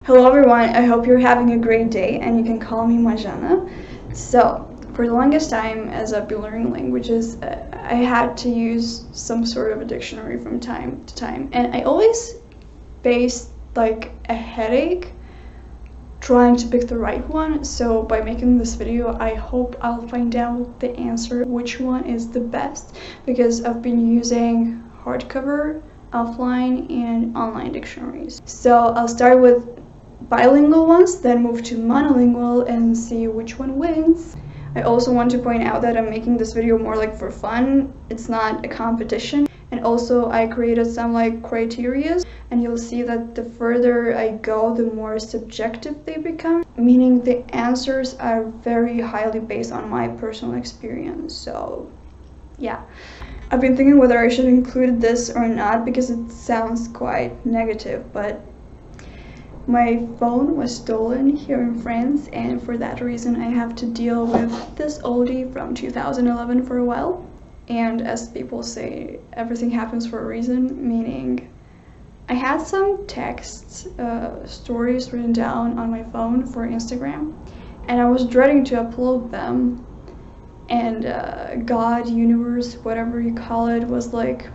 Hello everyone, I hope you're having a great day and you can call me Majana. So, for the longest time as I've been learning languages, I had to use some sort of a dictionary from time to time, and I always faced like a headache trying to pick the right one. So by making this video, I hope I'll find out the answer, which one is the best, because I've been using hardcover, offline, and online dictionaries. So I'll start with bilingual ones, then move to monolingual and see which one wins. I also want to point out that I'm making this video more like for fun. It's not a competition. And also I created some like criteria, and you'll see that the further I go, the more subjective they become, meaning the answers are very highly based on my personal experience. So yeah, I've been thinking whether I should include this or not because it sounds quite negative, but my phone was stolen here in France, and for that reason I have to deal with this oldie from 2011 for a while. And as people say, everything happens for a reason, meaning I had some texts, stories written down on my phone for Instagram, and I was dreading to upload them, and God, universe, whatever you call it, was like,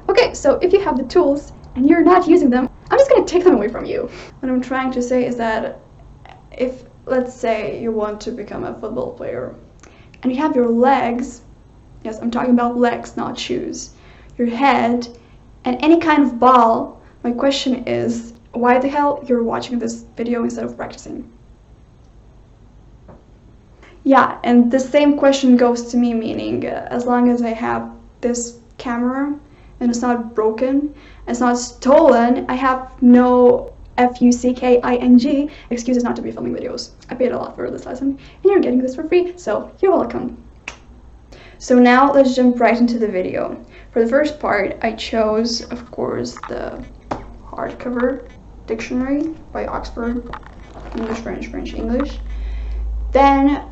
okay, so if you have the tools and you're not using them, I'm just gonna take them away from you. What I'm trying to say is that if, let's say, you want to become a football player and you have your legs, yes, I'm talking about legs, not shoes, your head, and any kind of ball, my question is, why the hell you're watching this video instead of practicing? Yeah, and the same question goes to me, meaning as long as I have this camera and it's not broken, it's not stolen, I have no fucking excuses not to be filming videos. I paid a lot for this lesson, and you're getting this for free, so you're welcome. So now let's jump right into the video. For the first part, I chose, of course, the hardcover dictionary by Oxford, English, French, French, English. Then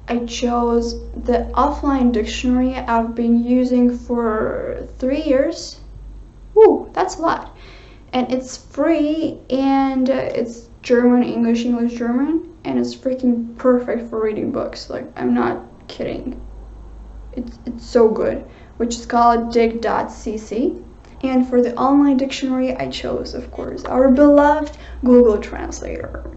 I chose the offline dictionary I've been using for 3 years. Woo, that's a lot. And it's free, and it's German, English, English, German, and it's freaking perfect for reading books. Like, I'm not kidding. It's so good, which is called dig.cc. And for the online dictionary, I chose, of course, our beloved Google Translator.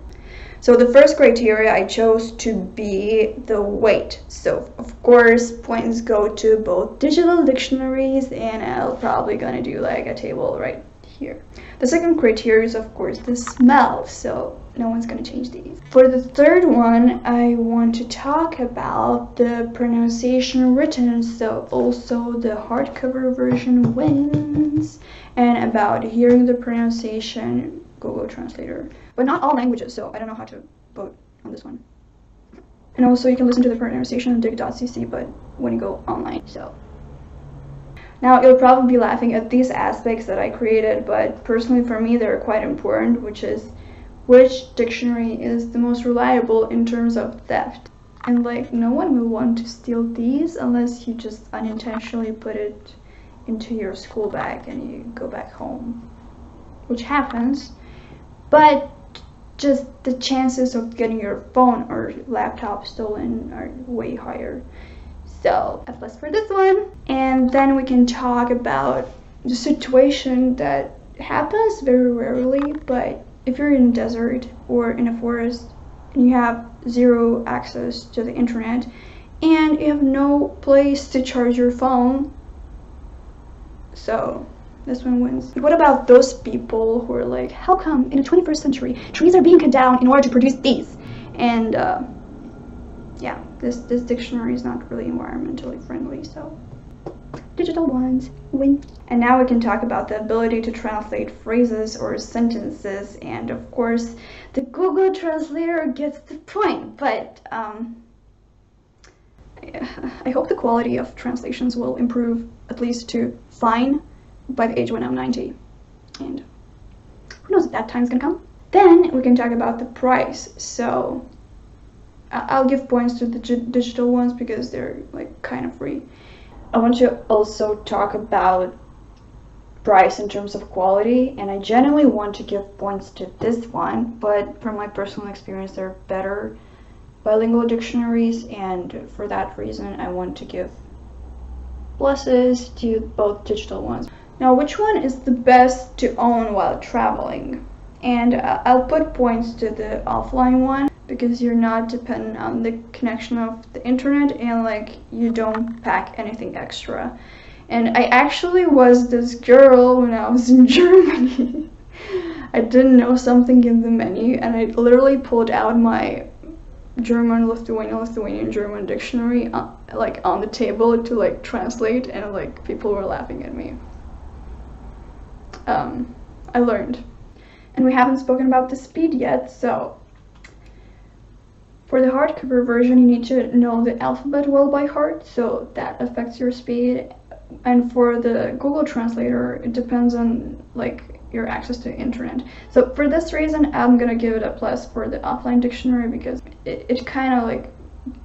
So the first criteria I chose to be the weight. So of course points go to both digital dictionaries, and I'm probably gonna do like a table right here. The second criteria is of course the smell, so no one's gonna change these. For the third one, I want to talk about the pronunciation written, so also the hardcover version wins, and about hearing the pronunciation, Google Translator. But not all languages, so I don't know how to vote on this one. And also you can listen to the pronunciation on dig.cc, but when you go online, so. Now you'll probably be laughing at these aspects that I created, but personally for me they're quite important, which is which dictionary is the most reliable in terms of theft. And like, no one will want to steal these unless you just unintentionally put it into your school bag and you go back home, which happens. But just the chances of getting your phone or laptop stolen are way higher. So that's less for this one. And then we can talk about the situation that happens very rarely, but if you're in a desert or in a forest and you have zero access to the internet and you have no place to charge your phone, so this one wins. What about those people who are like, how come in the 21st century trees are being cut down in order to produce these? And yeah, this dictionary is not really environmentally friendly, so digital ones win. And now we can talk about the ability to translate phrases or sentences, and of course the Google Translator gets the point, but I hope the quality of translations will improve at least to fine by the age when I'm 90, and who knows if that time's gonna come. Then we can talk about the price. So I'll give points to the digital ones because they're like kind of free. I want to also talk about price in terms of quality, and I genuinely want to give points to this one, but from my personal experience there are better bilingual dictionaries, and for that reason I want to give pluses to both digital ones. Now, which one is the best to own while traveling? And I'll put points to the offline one because you're not dependent on the connection of the internet, and like you don't pack anything extra. And I actually was this girl when I was in Germany. I didn't know something in the menu, and I literally pulled out my German, Lithuanian, German dictionary like on the table to like translate, and like people were laughing at me. I learned. And we haven't spoken about the speed yet, so for the hardcover version you need to know the alphabet well by heart, so that affects your speed. And for the Google Translator, it depends on like your access to internet. So for this reason, I'm gonna give it a plus for the offline dictionary because it kind of like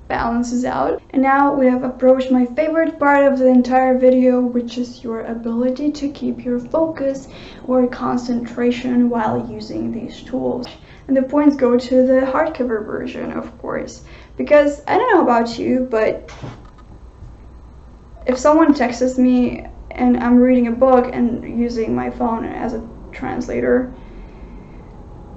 balances out. And now we have approached my favorite part of the entire video, which is your ability to keep your focus or concentration while using these tools. And the points go to the hardcover version, of course, because I don't know about you, but if someone texts me and I'm reading a book and using my phone as a translator,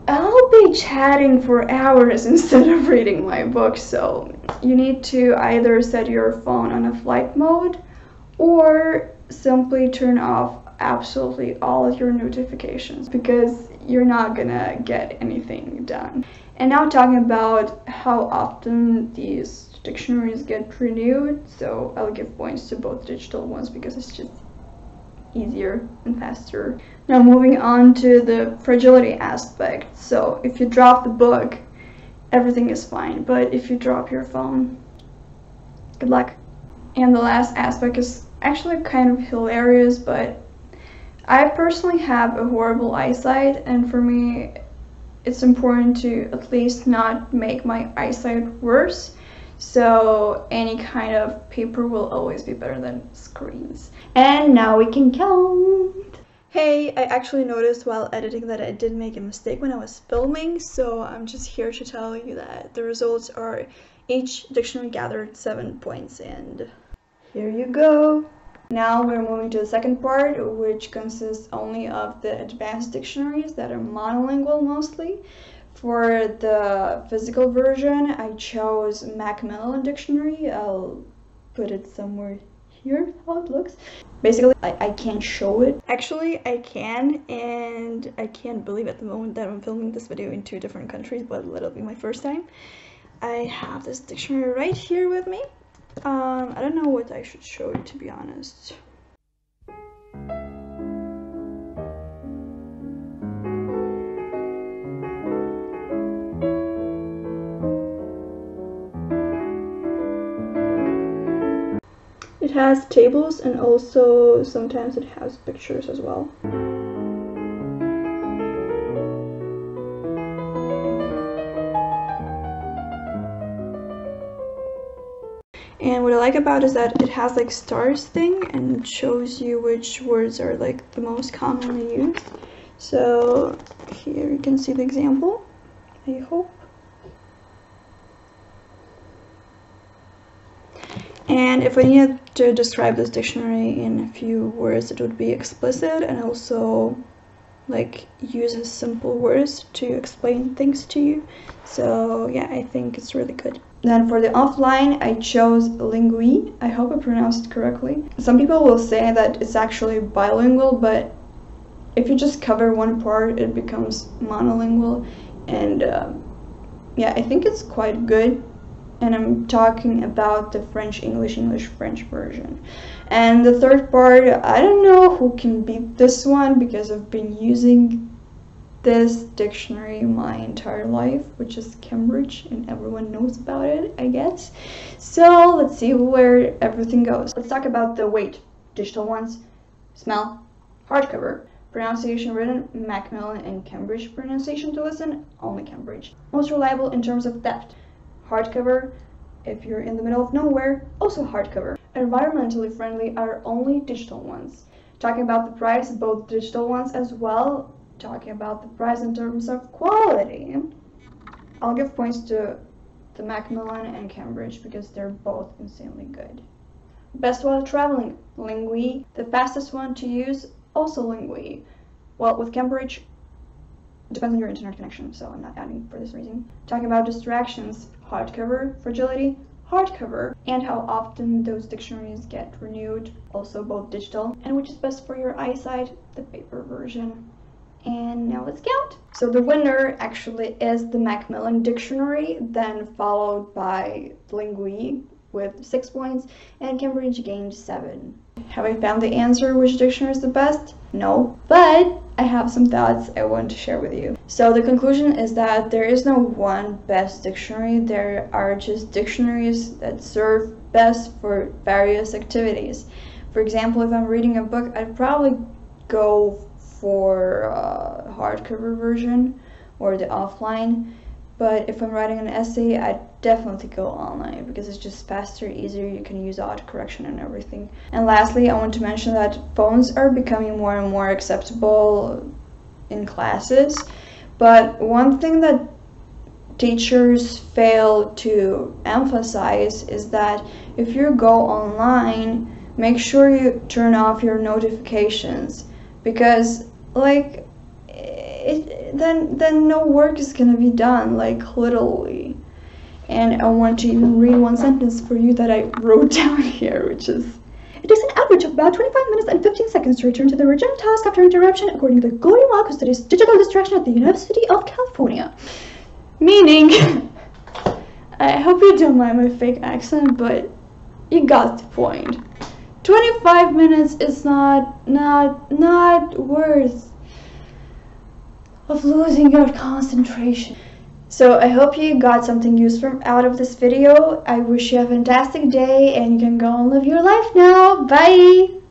I'll be chatting for hours instead of reading my book. So you need to either set your phone on a flight mode or simply turn off absolutely all of your notifications, because you're not gonna get anything done. And now talking about how often these dictionaries get renewed, so I'll give points to both digital ones because it's just easier and faster. Now moving on to the fragility aspect. So if you drop the book, everything is fine, but if you drop your phone, good luck. And the last aspect is actually kind of hilarious, but I personally have a horrible eyesight, and for me it's important to at least not make my eyesight worse. So any kind of paper will always be better than screens. And now we can count. Hey, I actually noticed while editing that I did make a mistake when I was filming, so I'm just here to tell you that the results are each dictionary gathered 7 points, and here you go. Now we're moving to the second part, which consists only of the advanced dictionaries that are monolingual mostly. For the physical version, I chose Macmillan Dictionary. I'll put it somewhere here, how it looks. Basically, I can't show it. Actually, I can, and I can't believe at the moment that I'm filming this video in 2 different countries, but it'll be my first time. I have this dictionary right here with me. I don't know what I should show you, to be honest. It has tables, and also sometimes it has pictures as well. And what I like about it is that it has like stars thing and shows you which words are like the most commonly used. So here you can see the example, I hope. And if I needed to describe this dictionary in a few words, it would be explicit, and also like uses simple words to explain things to you. So yeah, I think it's really good. Then for the offline, I chose Lingui. I hope I pronounced it correctly. Some people will say that it's actually bilingual, but if you just cover one part, it becomes monolingual. And yeah, I think it's quite good. And I'm talking about the French, English, French version. And the third part, I don't know who can beat this one, because I've been using this dictionary my entire life, which is Cambridge, and everyone knows about it, I guess. So let's see where everything goes. Let's talk about the weight. Digital ones, smell, hardcover. Pronunciation written, Macmillan, and Cambridge pronunciation to listen, only Cambridge. Most reliable in terms of theft. Hardcover, if you're in the middle of nowhere, also hardcover. Environmentally friendly are only digital ones. talking about the price, both digital ones as well, talking about the price in terms of quality. I'll give points to the Macmillan and Cambridge because they're both insanely good. Best while traveling, Lingui. The fastest one to use, also Lingui. Well, with Cambridge, depends on your internet connection, so I'm not adding for this reason. Talking about distractions, hardcover, fragility, hardcover, and how often those dictionaries get renewed, also both digital, and which is best for your eyesight, the paper version. And now let's count. So the winner actually is the Macmillan Dictionary, then followed by Lingui with 6 points, and Cambridge gained 7. Have I found the answer which dictionary is the best? No, but I have some thoughts I want to share with you. So the conclusion is that there is no one best dictionary. There are just dictionaries that serve best for various activities. For example, if I'm reading a book, I'd probably go for a hardcover version or the offline. But if I'm writing an essay, I'd definitely go online because it's just faster, easier, you can use autocorrection and everything. And lastly, I want to mention that phones are becoming more and more acceptable in classes. But one thing that teachers fail to emphasize is that if you go online, make sure you turn off your notifications, because like then no work is gonna be done, like literally. And I want to even read one sentence for you that I wrote down here, which is: it takes an average of about 25 minutes and 15 seconds to return to the original task after interruption, according to the glowing law who studies digital distraction at the University of California. Meaning, I hope you don't mind my fake accent, but you got the point. 25 minutes is not worth of losing your concentration. So I hope you got something useful out of this video. I wish you a fantastic day and you can go and live your life now. Bye!